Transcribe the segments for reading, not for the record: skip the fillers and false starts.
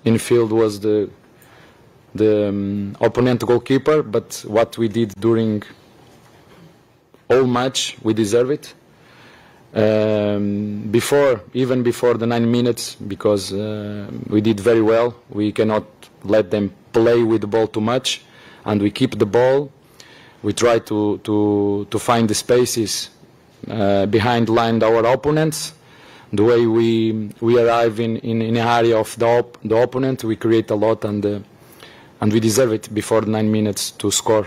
in field was the opponent goalkeeper, but what we did during all match, we deserve it. Even before the 9 minutes, because we did very well. We cannot let them play with the ball too much, and we keep the ball. We try to find the spaces behind line our opponents. The way we arrive in the area of the opponent, we create a lot, and we deserve it before the 9 minutes to score.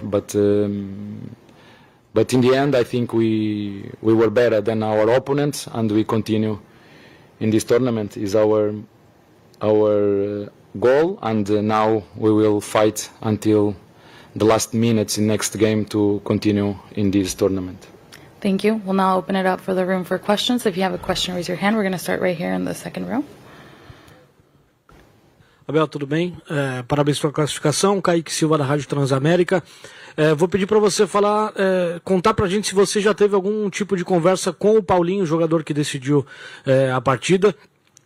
But in the end, I think we were better than our opponents, and we continue in this tournament. Is our goal, and now we will fight until the last minutes in next game to continue in this tournament. Thank you. We'll now open it up for the room for questions. If you have a question, raise your hand. We're going to start right here in the second row. Abel, tudo bem? Parabéns pela classificação. Kaique Silva da Rádio Transamérica. Vou pedir para você falar, contar para a gente se você já teve algum tipo de conversa com o Paulinho, o jogador que decidiu a partida.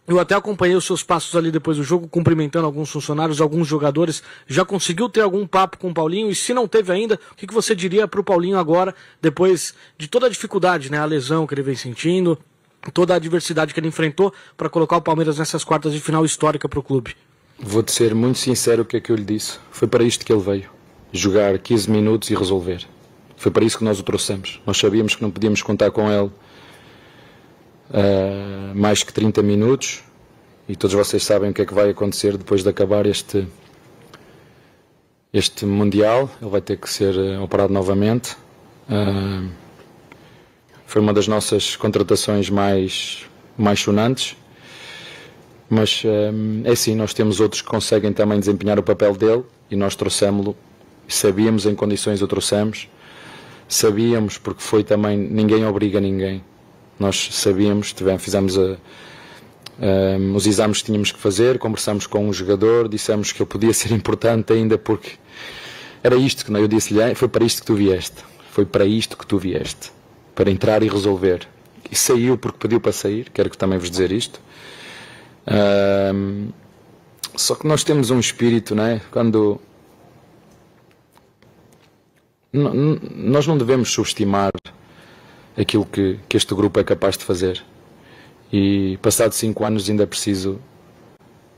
Eu até acompanhei os seus passos ali depois do jogo, cumprimentando alguns funcionários, alguns jogadores. Já conseguiu ter algum papo com o Paulinho? E se não teve ainda, o que você diria para o Paulinho agora, depois de toda a dificuldade, né? A lesão que ele vem sentindo, toda a adversidade que ele enfrentou para colocar o Palmeiras nessas quartas de final histórica para o clube? Vou-te ser muito sincero o que é que eu lhe disse. Foi para isto que ele veio. Jogar 15 minutos e resolver. Foi para isso que nós o trouxemos. Nós sabíamos que não podíamos contar com ele mais que 30 minutos, e todos vocês sabem o que é que vai acontecer depois de acabar este Mundial. Ele vai ter que ser operado novamente. Foi uma das nossas contratações mais sonantes, mas é assim, nós temos outros que conseguem também desempenhar o papel dele, e nós trouxemos-lo, sabíamos em condições o trouxemos, sabíamos, porque foi também, ninguém obriga ninguém. Nós sabíamos, fizemos os exames que tínhamos que fazer, conversámos com o jogador, dissemos que ele podia ser importante ainda, porque era isto que eu disse-lhe, foi para isto que tu vieste, para entrar e resolver. E saiu porque pediu para sair, quero que também vos dizer isto. Só que nós temos um espírito, não é? Quando nós não devemos subestimar aquilo que este grupo é capaz de fazer, e passados 5 anos ainda é preciso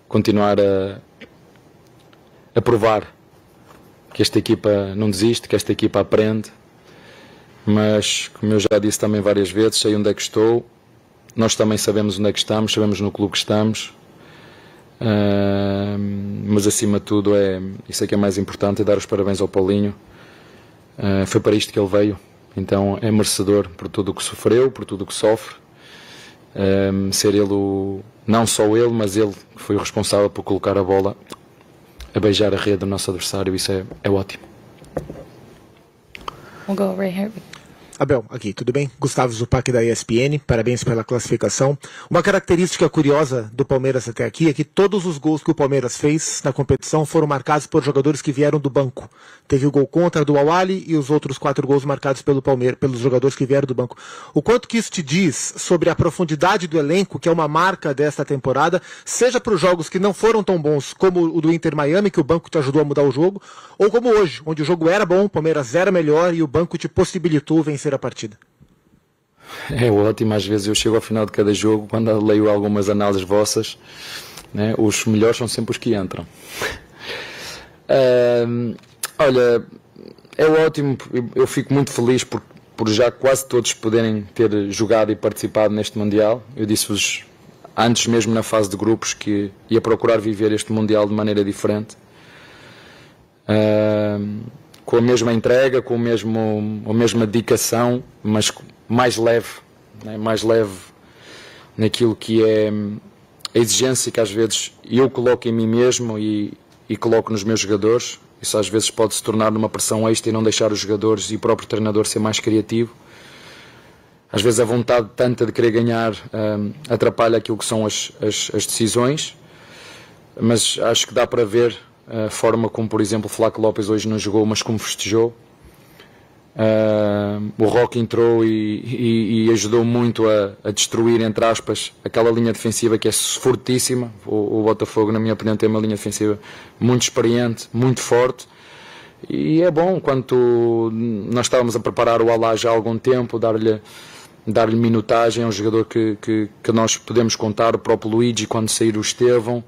continuar a provar que esta equipa não desiste, que esta equipa aprende. Mas, como eu já disse também várias vezes, sei onde é que estou, nós também sabemos onde é que estamos, sabemos no clube que estamos, mas acima de tudo isso é que é mais importante, é dar os parabéns ao Paulinho. Foi para isto que ele veio. Então é merecedor por tudo o que sofreu, por tudo o que sofre. Ser ele, não só ele, mas ele que foi o responsável por colocar a bola a beijar a rede do nosso adversário. Isso é ótimo. We'll go right here. Abel, aqui, tudo bem? Gustavo Zupac da ESPN, parabéns pela classificação. Uma característica curiosa do Palmeiras até aqui é que todos os gols que o Palmeiras fez na competição foram marcados por jogadores que vieram do banco. Teve o gol contra do Awali e os outros 4 gols marcados pelo Palmeiras, pelos jogadores que vieram do banco. O quanto que isso te diz sobre a profundidade do elenco, que é uma marca desta temporada, seja para os jogos que não foram tão bons como o do Inter Miami, que o banco te ajudou a mudar o jogo, ou como hoje, onde o jogo era bom, o Palmeiras era melhor e o banco te possibilitou vencer a partida? É ótimo. Às vezes eu chego ao final de cada jogo, quando leio algumas análises vossas, né, os melhores são sempre os que entram. Olha, é ótimo, eu fico muito feliz por já quase todos poderem ter jogado e participado neste Mundial. Eu disse-vos antes mesmo na fase de grupos que ia procurar viver este Mundial de maneira diferente, com a mesma entrega, com a mesma dedicação, mas mais leve, né? Mais leve naquilo que é a exigência que às vezes eu coloco em mim mesmo e coloco nos meus jogadores. Isso às vezes pode se tornar numa pressão extra e não deixar os jogadores e o próprio treinador ser mais criativo. Às vezes a vontade tanta de querer ganhar atrapalha aquilo que são as decisões, mas acho que dá para ver a forma como, por exemplo, Flaco Lopes hoje não jogou, mas como festejou. O Roque entrou e ajudou muito a destruir, entre aspas, aquela linha defensiva que é fortíssima. O Botafogo, na minha opinião, tem uma linha defensiva muito experiente, muito forte. E é bom, quando nós estávamos a preparar o Alá já há algum tempo, dar-lhe minutagem. É um jogador que nós podemos contar, o próprio Luigi, quando sair o Estevão.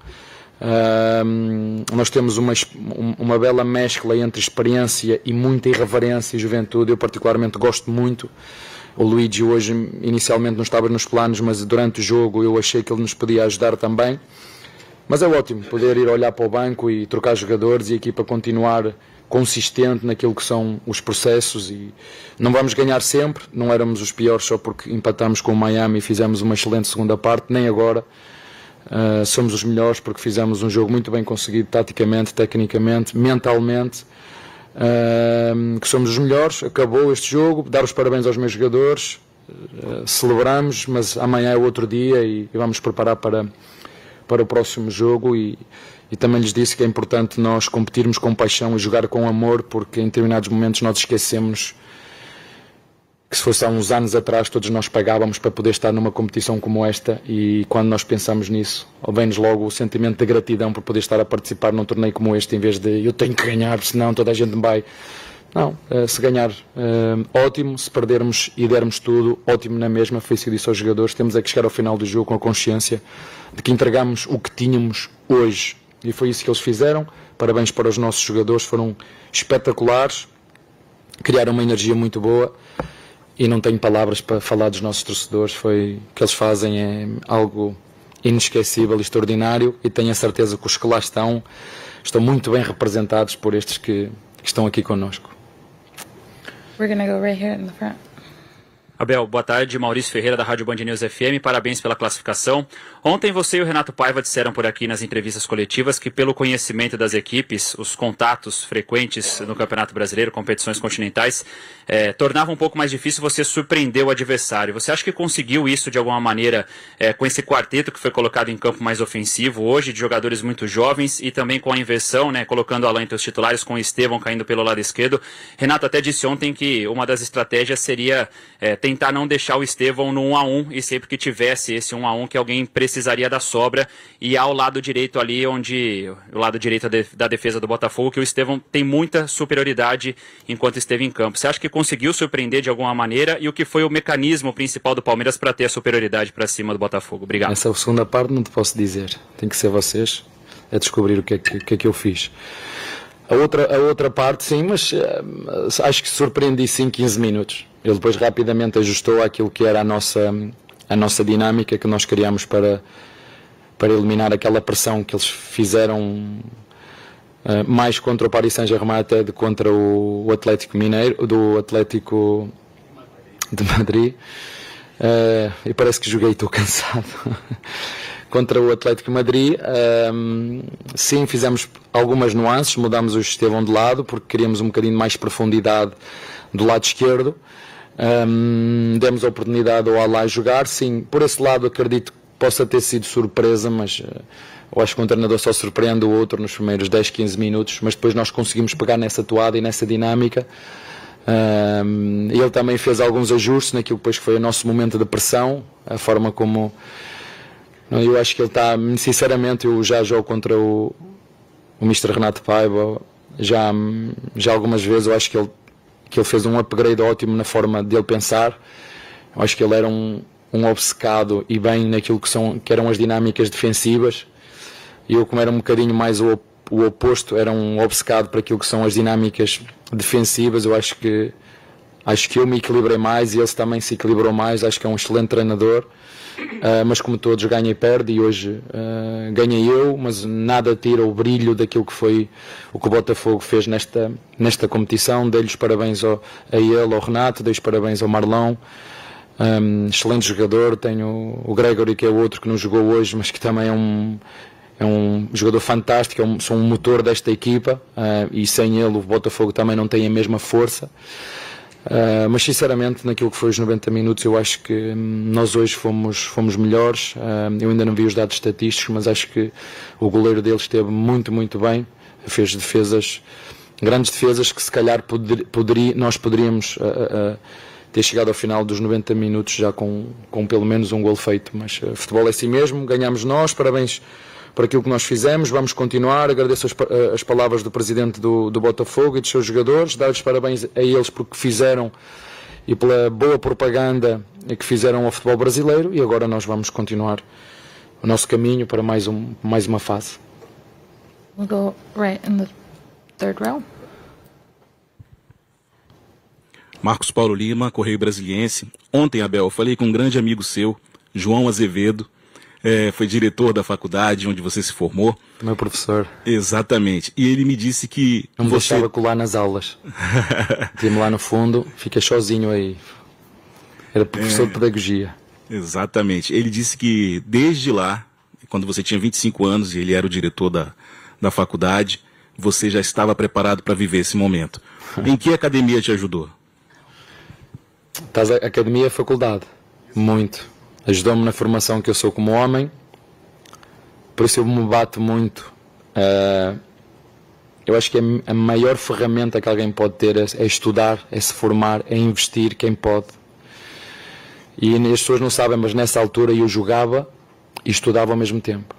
Nós temos uma bela mescla entre experiência e muita irreverência e juventude. Eu particularmente gosto muito. O Luigi hoje inicialmente não estava nos planos, mas durante o jogo eu achei que ele nos podia ajudar também. Mas é ótimo poder ir olhar para o banco e trocar jogadores e a equipa continuar consistente naquilo que são os processos. E não vamos ganhar sempre, não éramos os piores só porque empatamos com o Miami e fizemos uma excelente segunda parte, nem agora. Somos os melhores porque fizemos um jogo muito bem conseguido taticamente, tecnicamente, mentalmente, que somos os melhores. Acabou este jogo, dar os parabéns aos meus jogadores, celebramos, mas amanhã é outro dia e vamos preparar para o próximo jogo e também lhes disse que é importante nós competirmos com paixão e jogar com amor, porque em determinados momentos nós esquecemos que se fosse há uns anos atrás todos nós pagávamos para poder estar numa competição como esta, e quando nós pensamos nisso, vem-nos logo o sentimento de gratidão por poder estar a participar num torneio como este, em vez de eu tenho que ganhar, senão toda a gente me vai. Não, se ganhar, ótimo, se perdermos e dermos tudo, ótimo na mesma. Foi isso que eu disse aos jogadores, temos é que chegar ao final do jogo com a consciência de que entregamos o que tínhamos hoje, e foi isso que eles fizeram. Parabéns para os nossos jogadores, foram espetaculares, criaram uma energia muito boa. E não tenho palavras para falar dos nossos torcedores. O que eles fazem é algo inesquecível e extraordinário, e tenho a certeza que os que lá estão muito bem representados por estes que estão aqui connosco. We're gonna go right here in the front. Abel, boa tarde. Maurício Ferreira, da Rádio Band News FM. Parabéns pela classificação. Ontem você e o Renato Paiva disseram por aqui nas entrevistas coletivas que, pelo conhecimento das equipes, os contatos frequentes no Campeonato Brasileiro, competições continentais, tornavam um pouco mais difícil você surpreender o adversário. Você acha que conseguiu isso de alguma maneira com esse quarteto que foi colocado em campo mais ofensivo hoje, de jogadores muito jovens, e também com a inversão, né, colocando o Alain entre os titulares, com o Estevão caindo pelo lado esquerdo? Renato até disse ontem que uma das estratégias seria tentar não deixar o Estevão no 1-1, e sempre que tivesse esse 1-1 que alguém precisaria da sobra, e ao lado direito ali, onde o lado direito da defesa do Botafogo, que o Estevão tem muita superioridade enquanto esteve em campo. Você acha que conseguiu surpreender de alguma maneira, e o que foi o mecanismo principal do Palmeiras para ter a superioridade para cima do Botafogo? Obrigado. Essa segunda parte não te posso dizer, tem que ser vocês a descobrir o que é que eu fiz. A outra parte, sim, mas acho que surpreendi sim 15 minutos. Ele depois rapidamente ajustou àquilo que era a nossa dinâmica que nós criámos para eliminar aquela pressão que eles fizeram mais contra o Paris Saint-Germain até de contra o Atlético Mineiro, do Atlético de Madrid. E parece que joguei e estou cansado. Contra o Atlético de Madrid, sim, fizemos algumas nuances, mudámos o Estevão de lado porque queríamos um bocadinho mais profundidade do lado esquerdo. Demos a oportunidade ao Alá jogar, sim, por esse lado acredito que possa ter sido surpresa, mas eu acho que um treinador só surpreende o outro nos primeiros 10, 15 minutos, mas depois nós conseguimos pegar nessa toada e nessa dinâmica. Ele também fez alguns ajustes naquilo que depois foi o nosso momento de pressão, a forma como... Eu acho que ele está, sinceramente, eu já jogo contra o Mr. Renato Paiva, já algumas vezes. Eu acho que ele fez um upgrade ótimo na forma dele pensar. Eu acho que ele era um obcecado e bem naquilo que eram as dinâmicas defensivas. E eu, como era um bocadinho mais o oposto, era um obcecado para aquilo que são as dinâmicas defensivas. Eu acho que eu me equilibrei mais e ele também se equilibrou mais. Acho que é um excelente treinador. Mas como todos ganha e perde, e hoje ganhei eu, mas nada tira o brilho daquilo que foi o que o Botafogo fez nesta competição. Dei-lhe os parabéns a ele, ao Renato, dei os parabéns ao Marlão, excelente jogador. Tenho o Gregory, que é o outro que não jogou hoje, mas que também é um jogador fantástico, são um motor desta equipa, e sem ele o Botafogo também não tem a mesma força. Mas sinceramente, naquilo que foi os 90 minutos, eu acho que nós hoje fomos melhores. Eu ainda não vi os dados estatísticos, mas acho que o goleiro deles esteve muito, muito bem, fez defesas grandes defesas que se calhar nós poderíamos ter chegado ao final dos 90 minutos já com pelo menos um gol feito, mas futebol é assim mesmo, ganhamos nós, parabéns por aquilo que nós fizemos, vamos continuar, agradeço as palavras do presidente do Botafogo e dos seus jogadores, dar-lhes parabéns a eles porque fizeram e pela boa propaganda que fizeram ao futebol brasileiro, e agora nós vamos continuar o nosso caminho para mais uma fase. We'll go right in the third row. Marcos Paulo Lima, Correio Brasiliense. Ontem, Abel, eu falei com um grande amigo seu, João Azevedo, foi diretor da faculdade onde você se formou. Meu professor. Exatamente. E ele me disse que não me deixava colar nas aulas. Tinha-me lá no fundo, fiquei sozinho aí. Era professor de pedagogia. Exatamente. Ele disse que desde lá, quando você tinha 25 anos e ele era o diretor da faculdade, você já estava preparado para viver esse momento. Em que academia te ajudou? A academia é faculdade. Muito. Ajudou-me na formação que eu sou como homem. Por isso eu me bato muito. Eu acho que a maior ferramenta que alguém pode ter é estudar, é se formar, é investir, quem pode. E as pessoas não sabem, mas nessa altura eu jogava e estudava ao mesmo tempo.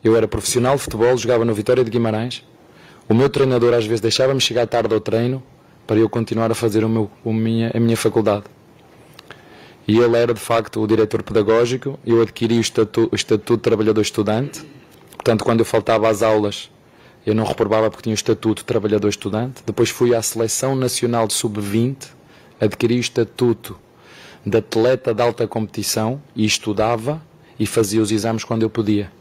Eu era profissional de futebol, jogava no Vitória de Guimarães. O meu treinador às vezes deixava-me chegar tarde ao treino para eu continuar a fazer a minha faculdade. E ele era de facto o diretor pedagógico. Eu adquiri o estatuto de trabalhador estudante. Portanto, quando eu faltava às aulas, eu não reprovava porque tinha o estatuto de trabalhador estudante. Depois fui à Seleção Nacional de Sub-20, adquiri o estatuto de atleta de alta competição e estudava e fazia os exames quando eu podia.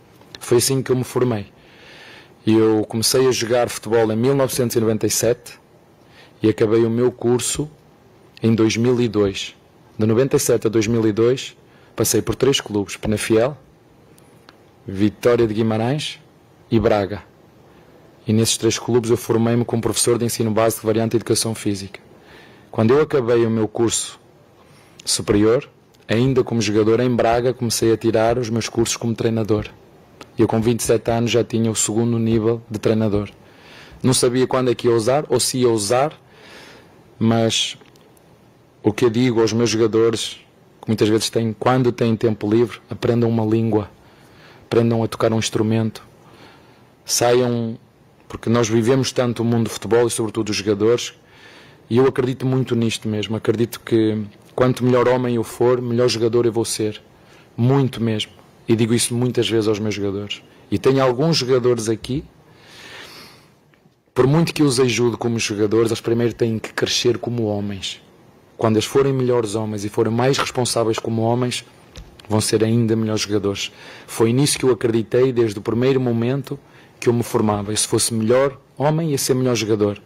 Foi assim que eu me formei. Eu comecei a jogar futebol em 1997 e acabei o meu curso em 2002. De 97 a 2002 passei por 3 clubes: Penafiel, Vitória de Guimarães e Braga. E nesses 3 clubes eu formei-me como professor de ensino básico de variante de educação física. Quando eu acabei o meu curso superior, ainda como jogador em Braga, comecei a tirar os meus cursos como treinador. Eu com 27 anos já tinha o 2º nível de treinador. Não sabia quando é que ia usar, ou se ia usar, mas o que eu digo aos meus jogadores, que muitas vezes quando têm tempo livre, aprendam uma língua, aprendam a tocar um instrumento, saiam, porque nós vivemos tanto o mundo do futebol e sobretudo os jogadores, e eu acredito muito nisto mesmo, acredito que quanto melhor homem eu for, melhor jogador eu vou ser. Muito mesmo. E digo isso muitas vezes aos meus jogadores. E tenho alguns jogadores aqui, por muito que eu os ajude como jogadores, eles primeiro têm que crescer como homens. Quando eles forem melhores homens e forem mais responsáveis como homens, vão ser ainda melhores jogadores. Foi nisso que eu acreditei desde o primeiro momento que eu me formava. E se fosse melhor homem, ia ser melhor jogador.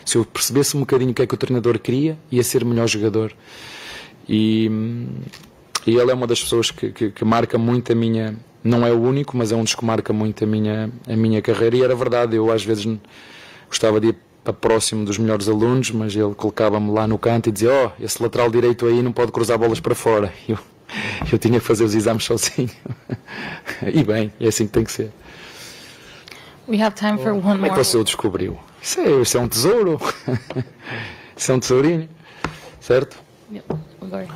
Se eu percebesse um bocadinho o que é que o treinador queria, ia ser melhor jogador. E ele é uma das pessoas que marca muito a minha... Não é o único, mas é um dos que marca muito a minha carreira. E era verdade, eu às vezes gostava de ir para próximo dos melhores alunos, mas ele colocava-me lá no canto e dizia: esse lateral direito aí não pode cruzar bolas para fora. Eu tinha que fazer os exames sozinho. E bem, é assim que tem que ser. We have time for one Como é more. que você o descobriu? Isso é um tesouro. Isso é um tesourinho. Certo? Yep, we'll go right.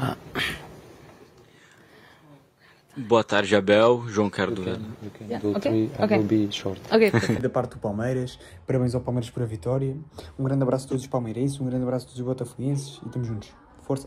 Boa tarde, Abel. João Cardoso. Yeah, okay. Okay. Da parte do Palmeiras, parabéns ao Palmeiras por a vitória. Um grande abraço a todos os palmeirenses, um grande abraço a todos os botafoguenses e estamos juntos. Força!